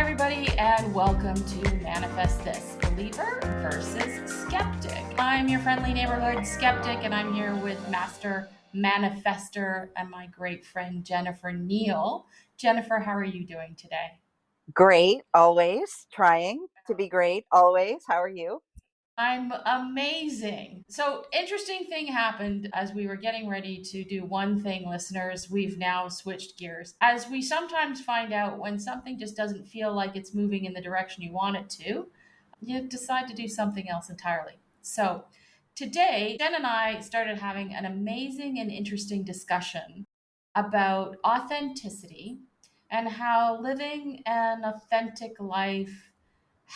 everybody, and welcome to Manifest This, Believer versus Skeptic. I'm your friendly neighborhood skeptic, and I'm here with Master Manifester and my great friend Jennifer Neal. Jennifer, how are you doing today? Great, always trying to be great, always. How are you? I'm amazing. So, interesting thing happened as we were getting ready to do one thing, listeners. We've now switched gears. As we sometimes find out when something just doesn't feel like it's moving in the direction you want it to, you decide to do something else entirely. So, today, Jen and I started having an amazing and interesting discussion about authenticity and how living an authentic life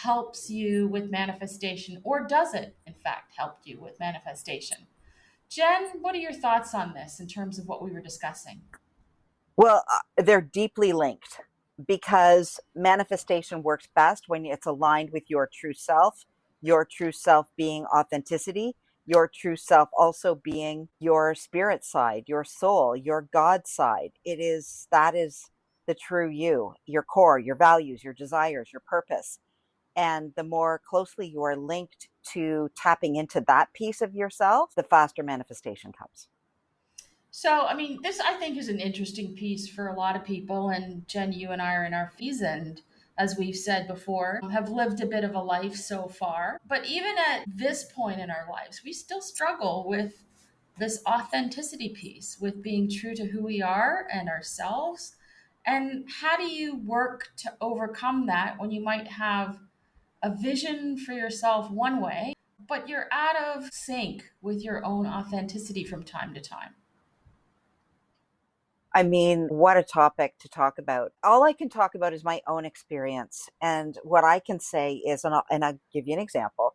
helps you with manifestation, or does it, in fact, help you with manifestation? Jen, what are your thoughts on this in terms of what we were discussing? Well, they're deeply linked because manifestation works best when it's aligned with your true self being authenticity, your true self also being your spirit side, your soul, your God side. That is the true you, your core, your values, your desires, your purpose. And the more closely you are linked to tapping into that piece of yourself, the faster manifestation comes. So, I mean, this I think is an interesting piece for a lot of people. And Jen, you and I are in our and as we've said before, have lived a bit of a life so far. But even at this point in our lives, we still struggle with this authenticity piece, with being true to who we are and ourselves. And how do you work to overcome that when you might have a vision for yourself one way, but you're out of sync with your own authenticity from time to time? I mean, what a topic to talk about. All I can talk about is my own experience. And what I can say is, and I'll give you an example.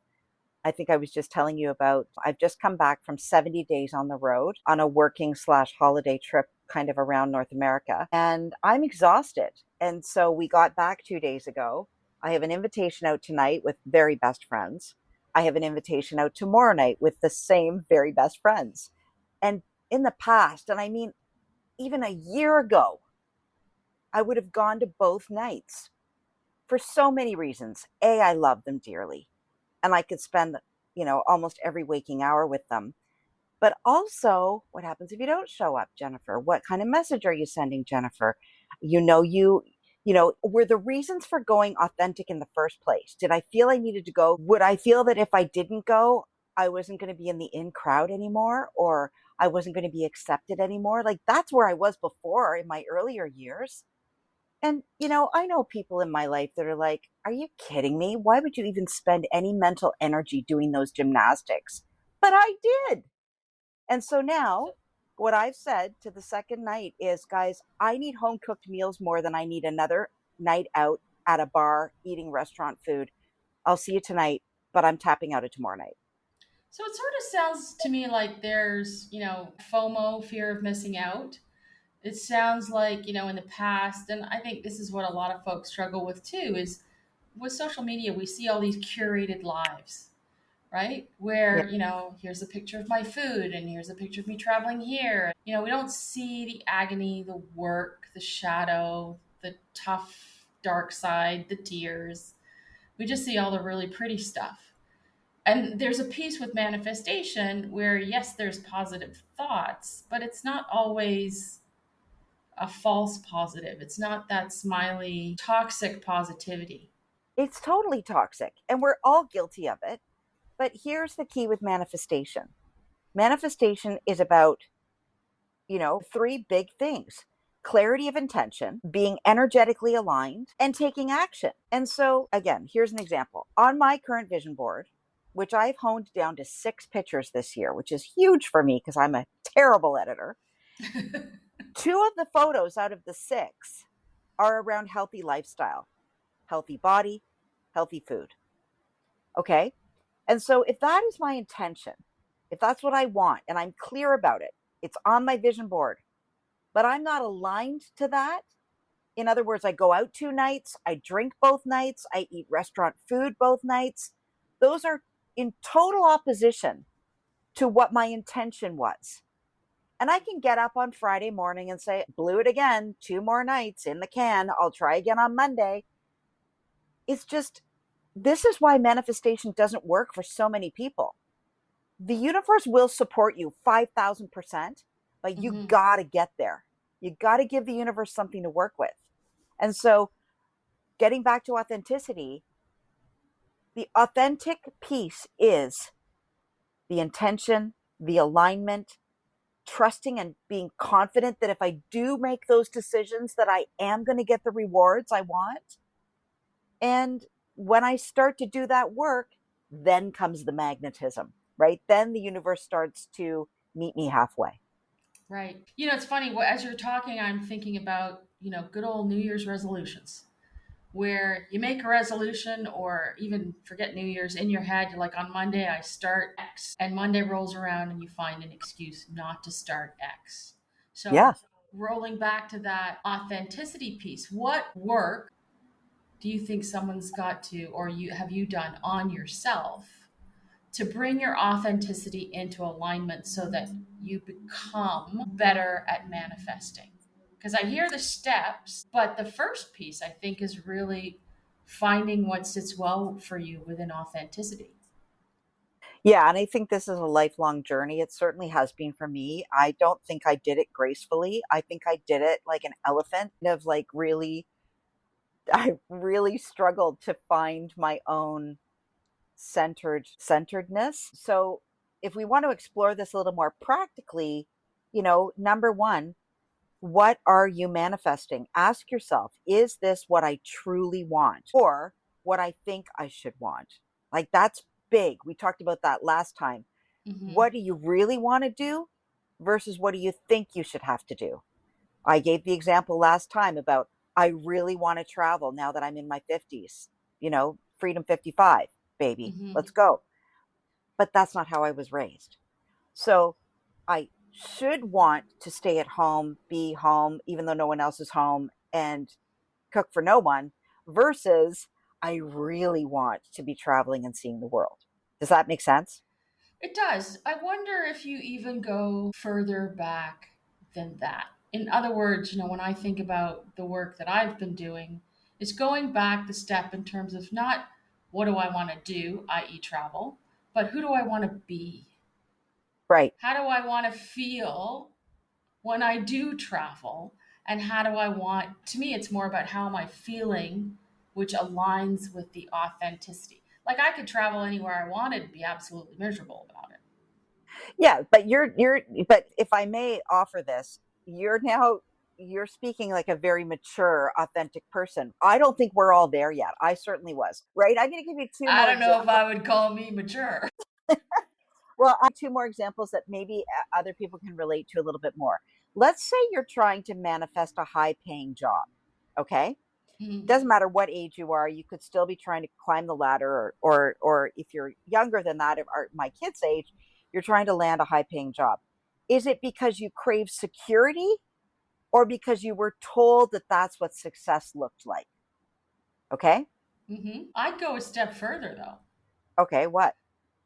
I think I was just telling you about, I've just come back from 70 days on the road on a working slash holiday trip kind of around North America. And I'm exhausted. And so we got back 2 days ago. I have an invitation out tonight with very best friends. I have an invitation out tomorrow night with the same very best friends. And in the past, and I mean, even a year ago, I would have gone to both nights for so many reasons. A, I love them dearly, and I could spend, almost every waking hour with them. But also, what happens if you don't show up, Jennifer? What kind of message are you sending, Jennifer? You know, were the reasons for going authentic in the first place? Did I feel I needed to go? Would I feel that if I didn't go, I wasn't going to be in the in crowd anymore, or I wasn't going to be accepted anymore? Like, that's where I was before in my earlier years. And, I know people in my life that are like, are you kidding me? Why would you even spend any mental energy doing those gymnastics? But I did. And so now, what I've said to the second night is, guys, I need home cooked meals more than I need another night out at a bar eating restaurant food. I'll see you tonight, but I'm tapping out of tomorrow night. So it sort of sounds to me like there's, FOMO, fear of missing out. It sounds like, in the past, and I think this is what a lot of folks struggle with too, is with social media, we see all these curated lives, right? Yeah. Where, here's a picture of my food and here's a picture of me traveling here. We don't see the agony, the work, the shadow, the tough, dark side, the tears. We just see all the really pretty stuff. And there's a piece with manifestation where, yes, there's positive thoughts, but it's not always a false positive. It's not that smiley, toxic positivity. It's totally toxic, and we're all guilty of it. But here's the key with manifestation manifestation is about, three big things: clarity of intention, being energetically aligned, and taking action. And so, again, here's an example. On my current vision board, which I've honed down to 6 pictures this year, which is huge for me because I'm a terrible editor. Two of the photos out of the 6 are around healthy lifestyle, healthy body, healthy food. Okay. And so, if that is my intention, if that's what I want and I'm clear about it, it's on my vision board, but I'm not aligned to that. In other words, I go out 2 nights, I drink both nights, I eat restaurant food both nights. Those are in total opposition to what my intention was. And I can get up on Friday morning and say, blew it again, 2 more nights in the can. I'll try again on Monday. it's just, this is why manifestation doesn't work for so many people. The universe will support you 5,000%, but you Mm-hmm. got to get there. You got to give the universe something to work with. And so, getting back to authenticity, the authentic piece is the intention, the alignment, trusting and being confident that if I do make those decisions that I am going to get the rewards I want. And when I start to do that work, then comes the magnetism, right? Then the universe starts to meet me halfway. Right. It's funny. As you're talking, I'm thinking about, good old New Year's resolutions, where you make a resolution or even forget New Year's in your head. You're like, on Monday, I start X. And Monday rolls around and you find an excuse not to start X. So, Yeah. rolling back to that authenticity piece, what work do you think someone's got to, or have you done on yourself to bring your authenticity into alignment so that you become better at manifesting? Because I hear the steps, but the first piece I think is really finding what sits well for you within authenticity. Yeah. And I think this is a lifelong journey. It certainly has been for me. I don't think I did it gracefully. I think I did it like an elephant, of like really, I really struggled to find my own centeredness. So if we want to explore this a little more practically, number one, what are you manifesting? Ask yourself, is this what I truly want or what I think I should want? Like, that's big. We talked about that last time. Mm-hmm. What do you really want to do versus what do you think you should have to do? I gave the example last time about, I really want to travel now that I'm in my 50s, freedom 55, baby, Mm-hmm. let's go. But that's not how I was raised. So I should want to stay at home, be home, even though no one else is home, and cook for no one, versus I really want to be traveling and seeing the world. Does that make sense? It does. I wonder if you even go further back than that. In other words, when I think about the work that I've been doing, it's going back the step in terms of not what do I want to do, i.e., travel, but who do I want to be? Right. How do I want to feel when I do travel? And how do I want, to me, it's more about how am I feeling, which aligns with the authenticity. Like I could travel anywhere I wanted and be absolutely miserable about it. Yeah, but but if I may offer this, you're speaking like a very mature, authentic person. I don't think we're all there yet. I certainly was, right? I'm going to give you two I more don't know if examples. I would call me mature. Well, I have two more examples that maybe other people can relate to a little bit more. Let's say you're trying to manifest a high paying job. Okay. Mm, Doesn't matter what age you are, you could still be trying to climb the ladder, or if you're younger than that, or my kids' age, you're trying to land a high paying job. Is it because you crave security or because you were told that that's what success looked like? Okay. I'd go a step further though, Okay. What?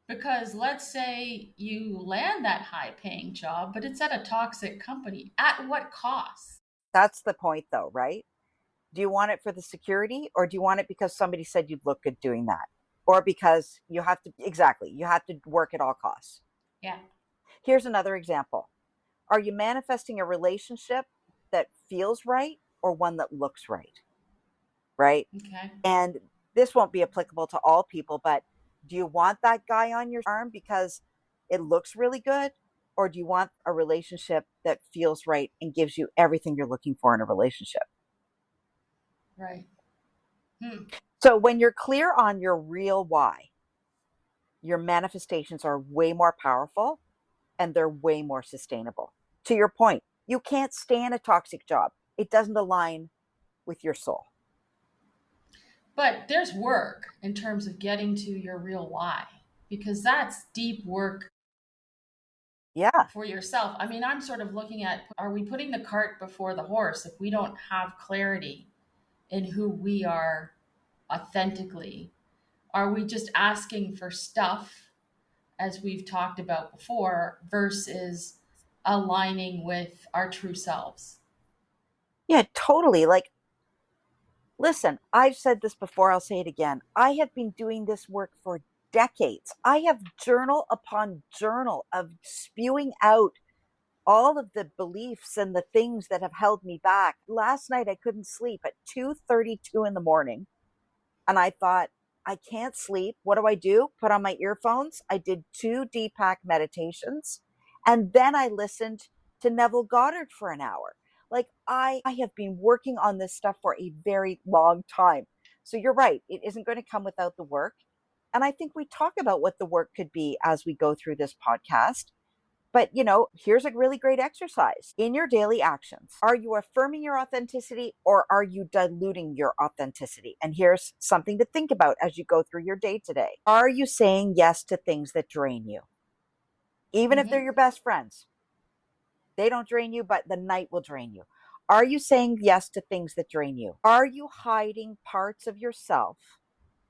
because let's say you land that high paying job, but it's at a toxic company. At what cost? That's the point, though, right? Do you want it for the security or do you want it because somebody said you'd look good doing that? Or because you have to, exactly, you have to work at all costs. Yeah. Here's another example. Are you manifesting a relationship that feels right or one that looks right? Right. Okay. And this won't be applicable to all people, but do you want that guy on your arm because it looks really good? Or do you want a relationship that feels right and gives you everything you're looking for in a relationship? Right. Hmm. So when you're clear on your real why, your manifestations are way more powerful and they're way more sustainable. To your point, you can't stand a toxic job. It doesn't align with your soul. But there's work in terms of getting to your real why, because that's deep work Yeah. for yourself. I mean, I'm sort of looking at, are we putting the cart before the horse if we don't have clarity in who we are authentically? Are we just asking for stuff, as we've talked about before, versus aligning with our true selves? Yeah, totally. Like, Listen, I've said this before, I'll say it again. I have been doing this work for decades. I have journal upon journal of spewing out all of the beliefs and the things that have held me back. Last night I couldn't sleep at 2:32 in the morning, and I thought, I can't sleep. What do? Put on my earphones. I did 2 Deepak meditations, and then I listened to Neville Goddard for an hour. Like I have been working on this stuff for a very long time. So you're right, it isn't going to come without the work. And I think we talk about what the work could be as we go through this podcast. But, here's a really great exercise in your daily actions. Are you affirming your authenticity or are you diluting your authenticity? And here's something to think about as you go through your day today. Are you saying yes to things that drain you? Even if they're Mm-hmm. your best friends, they don't drain you, but the night will drain you. Are you saying yes to things that drain you? Are you hiding parts of yourself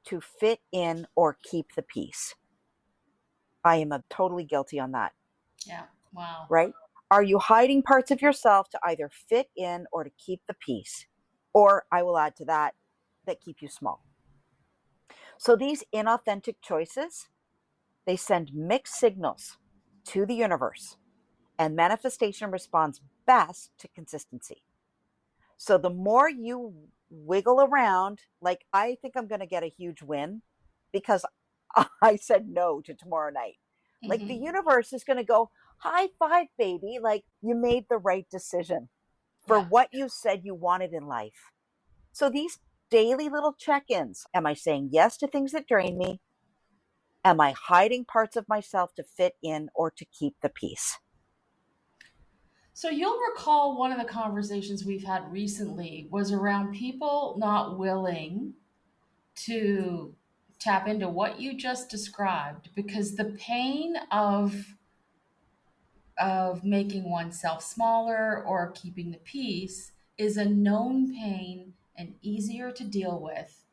to fit in or keep the peace? I am totally guilty on that. Yeah. Wow. Right? Are you hiding parts of yourself to either fit in or to keep the peace? Or I will add to that, that keep you small. So these inauthentic choices, they send mixed signals to the universe, and manifestation responds best to consistency. So the more you wiggle around, like I think I'm going to get a huge win because I said no to tomorrow night. Like the Mm-hmm. universe is going to go, high five, baby. Like you made the right decision for Yeah. what you said you wanted in life. So these daily little check ins, am I saying yes to things that drain me? Am I hiding parts of myself to fit in or to keep the peace? So you'll recall one of the conversations we've had recently was around people not willing to tap into what you just described because the pain of making oneself smaller or keeping the peace is a known pain and easier to deal with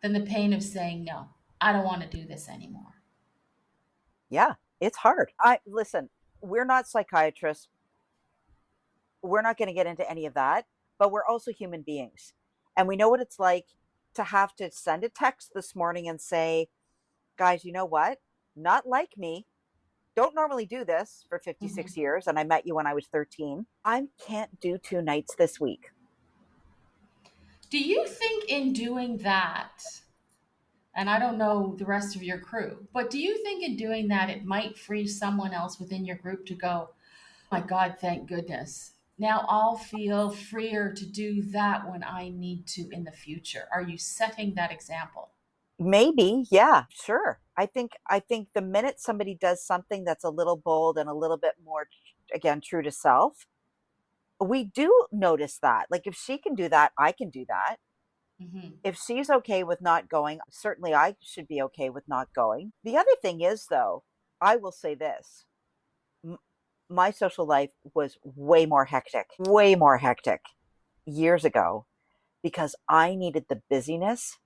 than the pain of saying no. I don't want to do this anymore. Yeah, it's hard. I listen, we're not psychiatrists. We're not going to get into any of that, but we're also human beings. And we know what it's like to have to send a text this morning and say, guys, you know what? Not like me. Don't normally do this for Mm-hmm. 56 years. And I met you when I was 13. I can't do 2 nights this week. Do you think in doing that, and I don't know the rest of your crew, but do you think in doing that it might free someone else within your group to go, my God, thank goodness. Now I'll feel freer to do that when I need to in the future. Are you setting that example? Maybe, yeah, sure. I think the minute somebody does something that's a little bold and a little bit more again true to self, we do notice that. Like if she can do that, I can do that. Mm-hmm. If she's okay with not going, certainly I should be okay with not going. The other thing is, though, I will say this my social life was way more hectic years ago because I needed the busyness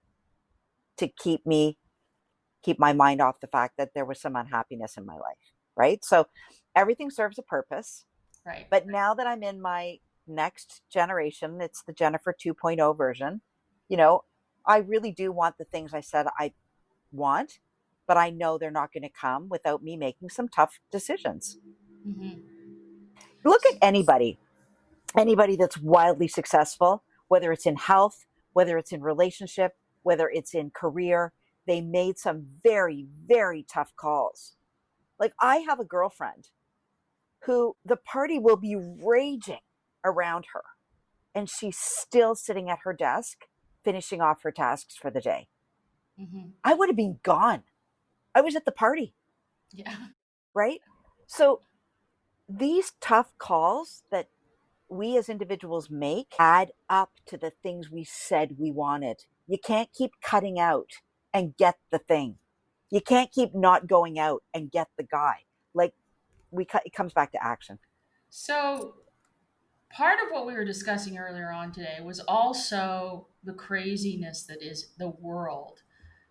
to keep my mind off the fact that there was some unhappiness in my life. Right. So everything serves a purpose. Right. But now that I'm in my next generation, it's the Jennifer 2.0 version, you know, I really do want the things I said I want, but I know they're not going to come without me making some tough decisions. Mm-hmm. Look at anybody that's wildly successful, whether it's in health, whether it's in relationship, whether it's in career, they made some very, very tough calls. Like I have a girlfriend who the party will be raging around her and she's still sitting at her desk finishing off her tasks for the day. Mm-hmm. I would have been gone. I was at the party, Yeah. right? So these tough calls that we as individuals make add up to the things we said we wanted. You can't keep cutting out and get the thing. You can't keep not going out and get the guy. Like it comes back to action. So part of what we were discussing earlier on today was also the craziness that is the world.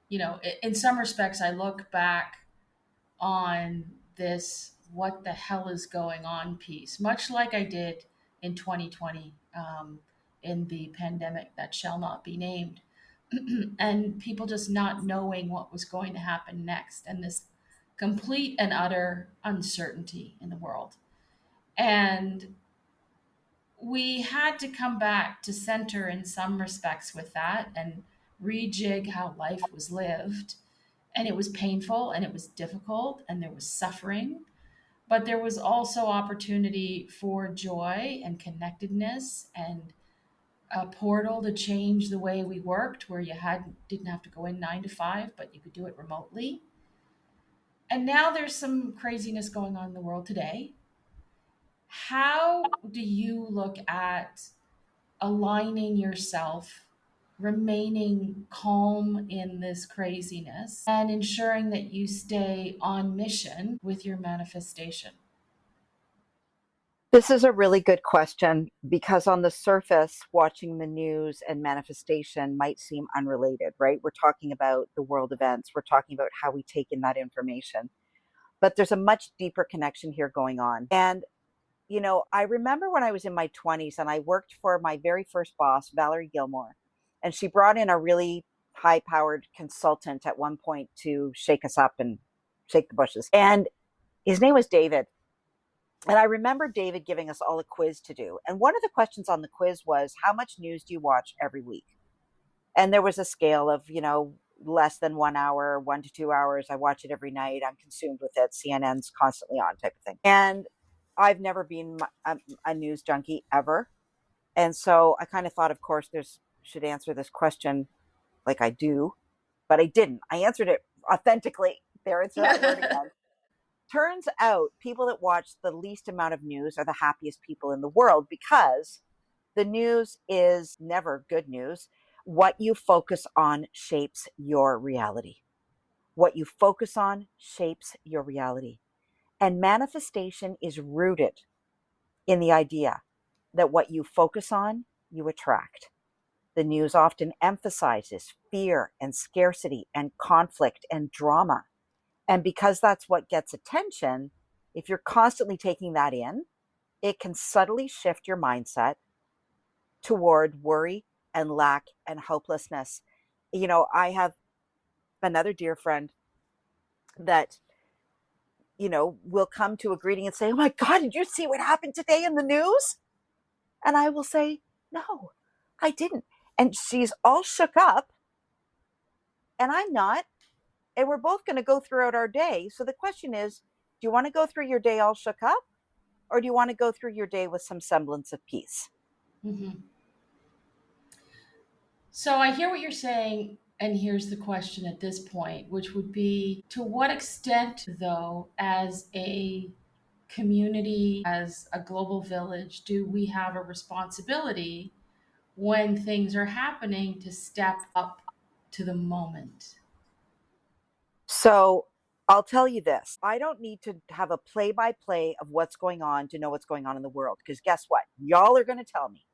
You know, in some respects, I look back on this what the hell is going on piece, much like I did in 2020. in the pandemic that shall not be named. And people just not knowing what was going to happen next, and this complete and utter uncertainty in the world. And we had to come back to center in some respects with that and rejig how life was lived. And it was painful and it was difficult and there was suffering, but there was also opportunity for joy and connectedness and a portal to change the way we worked, where you didn't have to go in 9 to 5, but you could do it remotely. And now there's some craziness going on in the world today. How do you look at aligning yourself, remaining calm in this craziness, and ensuring that you stay on mission with your manifestation? This is a really good question because on the surface, watching the news and manifestation might seem unrelated, right? We're talking about the world events, we're talking about how we take in that information, but there's a much deeper connection here going on. And, I remember when I was in my 20s and I worked for my very first boss, Valerie Gilmore, and she brought in a really high powered consultant at one point to shake us up and shake the bushes. And his name was David. And I remember David giving us all a quiz to do. And one of the questions on the quiz was, how much news do you watch every week? And there was a scale of, less than 1 hour, 1 to 2 hours. I watch it every night. I'm consumed with it. CNN's constantly on, type of thing. And I've never been a news junkie ever. And so I kind of thought, of course, should answer this question like I do, but I didn't. I answered it authentically. There, it's that word again. Turns out people that watch the least amount of news are the happiest people in the world, because the news is never good news. What you focus on shapes your reality. What you focus on shapes your reality. And manifestation is rooted in the idea that what you focus on, you attract. The news often emphasizes fear and scarcity and conflict and drama. And because that's what gets attention, if you're constantly taking that in, it can subtly shift your mindset toward worry and lack and hopelessness. I have another dear friend that, will come to a greeting and say, "Oh my God, did you see what happened today in the news?" And I will say, "No, I didn't." And she's all shook up and I'm not. And we're both going to go throughout our day. So the question is, do you want to go through your day all shook up, or do you want to go through your day with some semblance of peace? Mm-hmm. So I hear what you're saying, and here's the question at this point, which would be, to what extent, though, as a community, as a global village, do we have a responsibility when things are happening to step up to the moment? So I'll tell you this. I don't need to have a play by play of what's going on to know what's going on in the world. Because guess what? Y'all are going to tell me,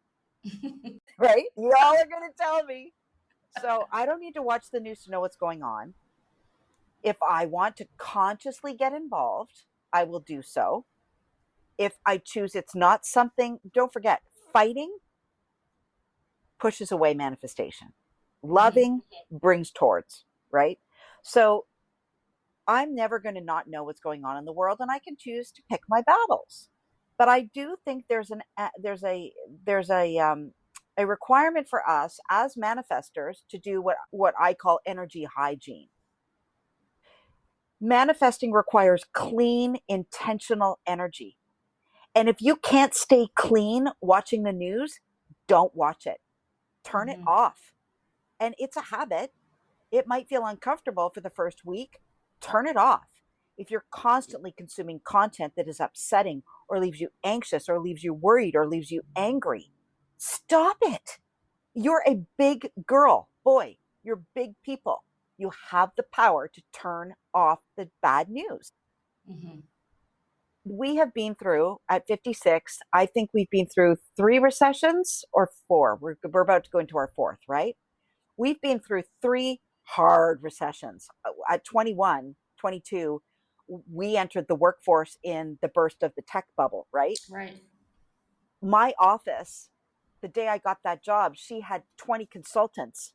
right? Y'all are going to tell me. So I don't need to watch the news to know what's going on. If I want to consciously get involved, I will do so. If I choose it's not something, don't forget, fighting pushes away manifestation. Loving brings towards, right? So I'm never going to not know what's going on in the world, and I can choose to pick my battles. But I do think there's a requirement for us as manifestors to do what I call energy hygiene. Manifesting requires clean, intentional energy. And if you can't stay clean watching the news, don't watch it. Turn it Mm-hmm. off. And it's a habit. It might feel uncomfortable for the first week. Turn it off. If you're constantly consuming content that is upsetting or leaves you anxious or leaves you worried or leaves you angry, stop it. You're a big girl, boy. You're big people. You have the power to turn off the bad news. Mm-hmm. We have been through, at 56, I think we've been through 3 recessions or 4. We're about to go into our 4th, right? We've been through 3 hard recessions. At 21, 22, we entered the workforce in the burst of the tech bubble, right? Right. My office The day I got that job, she had 20 consultants.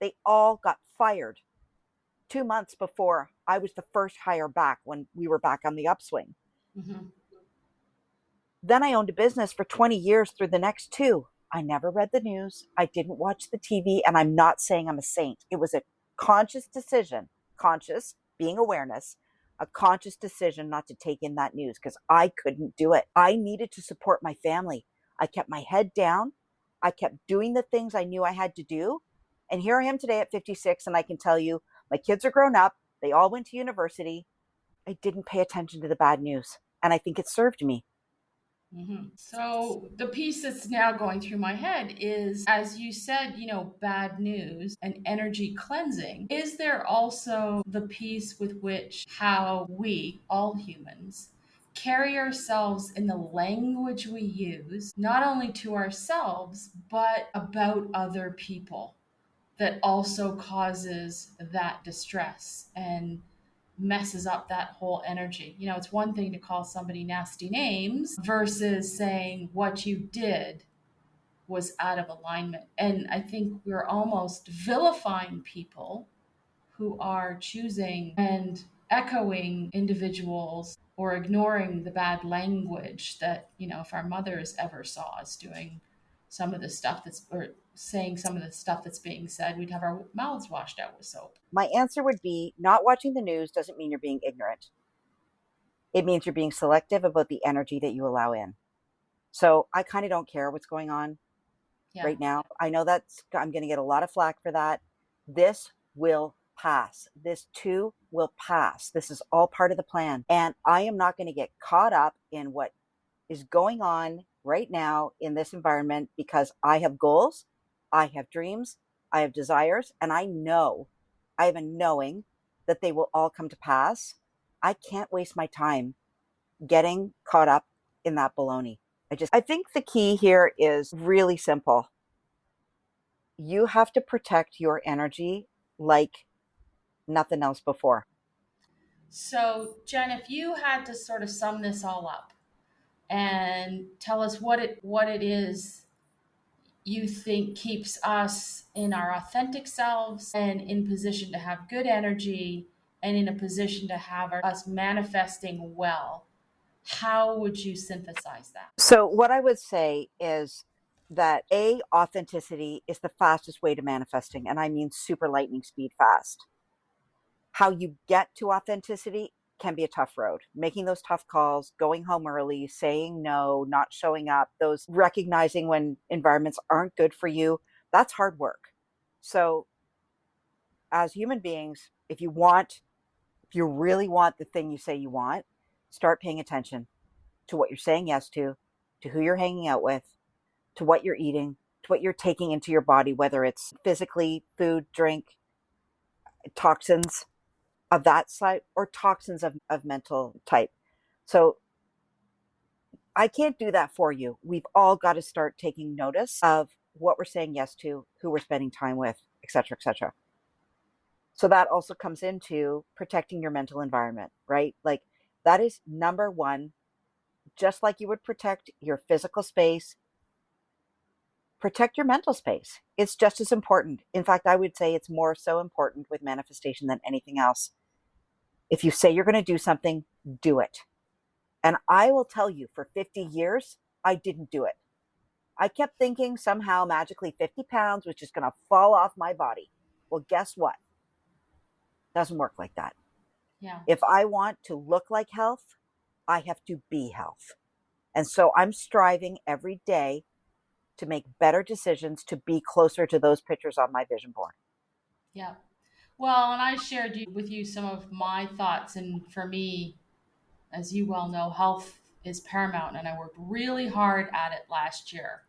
They all got fired 2 months before I was the first hire back when we were back on the upswing. Mm-hmm. Then I owned a business for 20 years through the next two. I never read the news. I didn't watch the TV. And I'm not saying I'm a saint. It was a conscious decision, conscious being awareness, a conscious decision not to take in that news because I couldn't do it. I needed to support my family. I kept my head down. I kept doing the things I knew I had to do. And here I am today at 56. And I can tell you, my kids are grown up. They all went to university. I didn't pay attention to the bad news. And I think it served me. Mm-hmm. So the piece that's now going through my head is, as you said, bad news and energy cleansing. Is there also the piece with which how we, all humans, carry ourselves in the language we use, not only to ourselves, but about other people, that also causes that distress and messes up that whole energy? It's one thing to call somebody nasty names versus saying what you did was out of alignment. And I think we're almost vilifying people who are choosing and echoing individuals or ignoring the bad language that, if our mothers ever saw us doing some of the stuff that's, or saying some of the stuff that's being said, we'd have our mouths washed out with soap. My answer would be not watching the news doesn't mean you're being ignorant. It means you're being selective about the energy that you allow in. So I kind of don't care what's going on Yeah. right now. I know I'm going to get a lot of flack for that. This will pass. This too will pass. This is all part of the plan. And I am not going to get caught up in what is going on right now in this environment because I have goals, I have dreams, I have desires, and I have a knowing that they will all come to pass. I can't waste my time getting caught up in that baloney. I think the key here is really simple. You have to protect your energy like nothing else before. So, Jen, if you had to sort of sum this all up and tell us what it is you think keeps us in our authentic selves and in position to have good energy and in a position to have us manifesting well, how would you synthesize that? So, what I would say is that authenticity is the fastest way to manifesting, and I mean super lightning speed fast. How you get to authenticity can be a tough road. Making those tough calls, going home early, saying no, not showing up, those recognizing when environments aren't good for you, that's hard work. So, as human beings, if you really want the thing you say you want, start paying attention to what you're saying yes to who you're hanging out with, to what you're eating, to what you're taking into your body, whether it's physically, food, drink, toxins of that side, or toxins of mental type. So I can't do that for you. We've all got to start taking notice of what we're saying yes to, who we're spending time with, et cetera, et cetera. So that also comes into protecting your mental environment, right? Like that is number one. Just like you would protect your physical space, protect your mental space. It's just as important. In fact, I would say it's more so important with manifestation than anything else. If you say you're going to do something, do it. And I will tell you, for 50 years, I didn't do it. I kept thinking somehow magically 50 pounds was just going to fall off my body. Well, guess what? It doesn't work like that. Yeah. If I want to look like health, I have to be health. And so I'm striving every day to make better decisions to be closer to those pictures on my vision board. Yeah. Well, and I shared with you some of my thoughts. And for me, as you well know, health is paramount. And I worked really hard at it last year.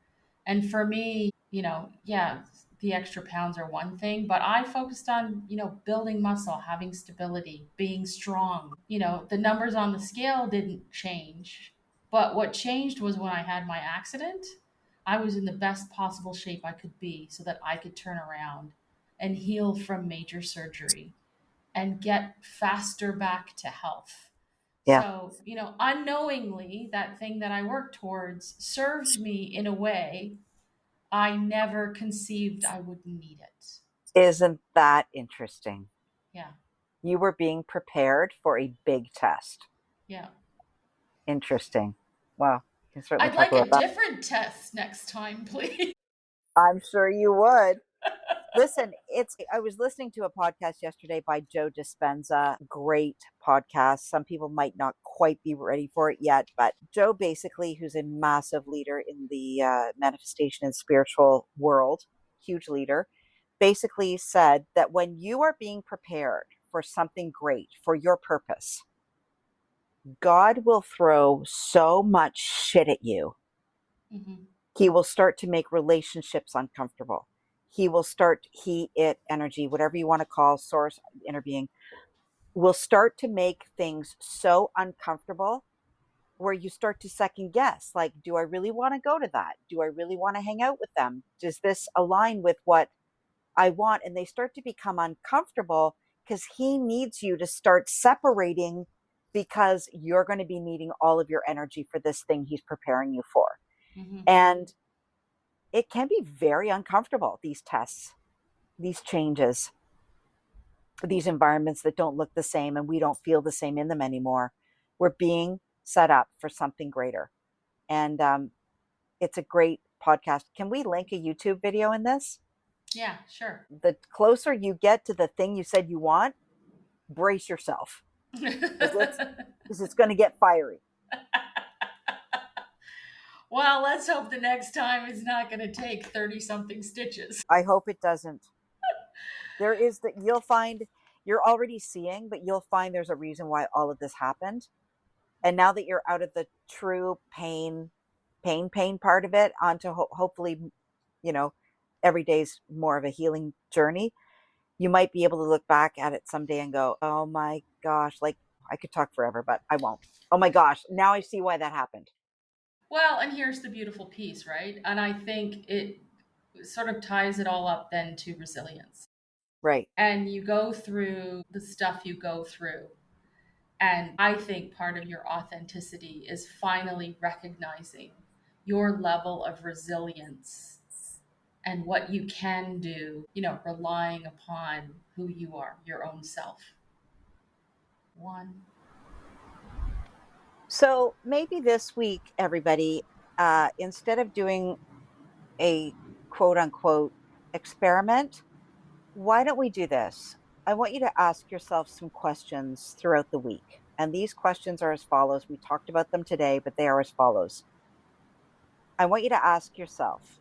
And for me, yeah, the extra pounds are one thing, but I focused on, building muscle, having stability, being strong. The numbers on the scale didn't change. But what changed was when I had my accident, I was in the best possible shape I could be so that I could turn around and heal from major surgery and get faster back to health. Yeah. So, unknowingly, that thing that I worked towards served me in a way I never conceived I would need it. Isn't that interesting? Yeah. You were being prepared for a big test. Yeah. Interesting. Well, we can certainly I'd talk like about a that. different test next time, please. I'm sure you would. Listen, it's I was listening to a podcast yesterday by Joe Dispenza. Great podcast. Some people might not quite be ready for it yet, but Joe basically, who's a massive leader in the manifestation and spiritual world, huge leader, basically said that when you are being prepared for something great, for your purpose, God will throw so much shit at you. Mm-hmm. He will start to make relationships uncomfortable. He will start, he, it, energy, whatever you want to call source, inner being, will start to make things so uncomfortable where you start to second guess, like, do I really want to go to that? Do I really want to hang out with them? Does this align with what I want? And they start to become uncomfortable because he needs you to start separating, because you're going to be needing all of your energy for this thing he's preparing you for. Mm-hmm. And it can be very uncomfortable, these tests, these changes, these environments that don't look the same and we don't feel the same in them anymore. We're being set up for something greater. And it's a great podcast. Can we link a YouTube video in this? Yeah, sure. The closer you get to the thing you said you want, brace yourself, because it's going to get fiery. Well, let's hope the next time is not going to take 30 something stitches. I hope it doesn't. There is that you'll find, you're already seeing, but you'll find there's a reason why all of this happened. And now that you're out of the true pain part of it, onto hopefully, you know, every day's more of a healing journey, you might be able to look back at it someday and go, oh my gosh, like, I could talk forever, but I won't. Oh my gosh, now I see why that happened. Well, and here's the beautiful piece, right? And I think it sort of ties it all up then to resilience. Right. And you go through the stuff you go through. And I think part of your authenticity is finally recognizing your level of resilience and what you can do, relying upon who you are, your own self. One. So maybe this week, everybody, instead of doing a quote unquote experiment, why don't we do this? I want you to ask yourself some questions throughout the week. And these questions are as follows. We talked about them today, but they are as follows. I want you to ask yourself,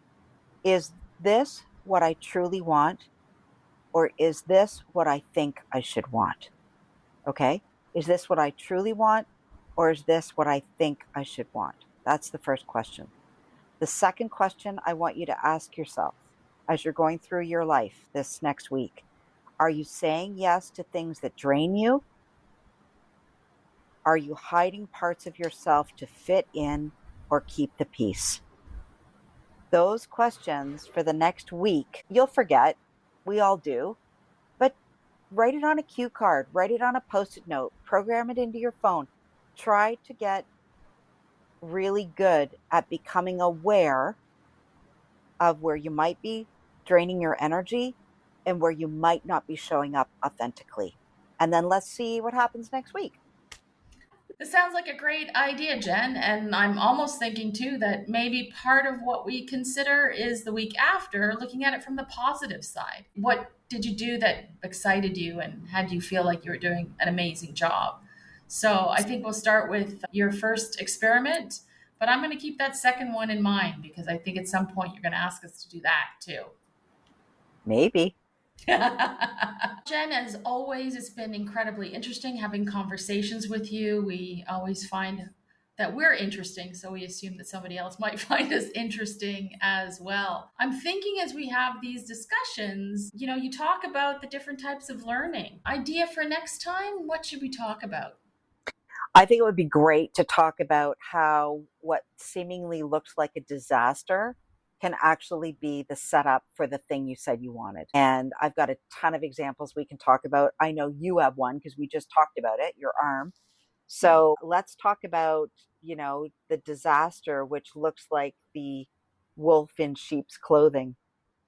is this what I truly want? Or is this what I think I should want? Okay. Is this what I truly want? Or is this what I think I should want? That's the first question. The second question I want you to ask yourself as you're going through your life this next week: are you saying yes to things that drain you? Are you hiding parts of yourself to fit in or keep the peace? Those questions for the next week, you'll forget. We all do. But write it on a cue card, write it on a post it note, program it into your phone. Try to get really good at becoming aware of where you might be draining your energy and where you might not be showing up authentically. And then let's see what happens next week. This sounds like a great idea, Jen. And I'm almost thinking too that maybe part of what we consider is the week after, looking at it from the positive side. What did you do that excited you and had you feel like you were doing an amazing job? So I think we'll start with your first experiment, but I'm going to keep that second one in mind because I think at some point you're going to ask us to do that too. Maybe. Jen, as always, it's been incredibly interesting having conversations with you. We always find that we're interesting, so we assume that somebody else might find us interesting as well. I'm thinking as we have these discussions, you talk about the different types of learning. Idea for next time? What should we talk about? I think it would be great to talk about how what seemingly looks like a disaster can actually be the setup for the thing you said you wanted. And I've got a ton of examples we can talk about. I know you have one because we just talked about it, your arm. So let's talk about, the disaster, which looks like the wolf in sheep's clothing.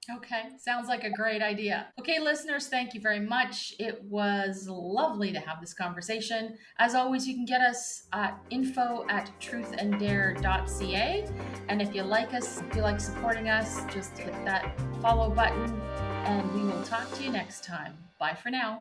Okay, sounds like a great idea. Okay, listeners, thank you very much. It was lovely to have this conversation. As always, you can get us at info@truthanddare.ca. And if you like us, if you like supporting us, just hit that follow button and we will talk to you next time. Bye for now.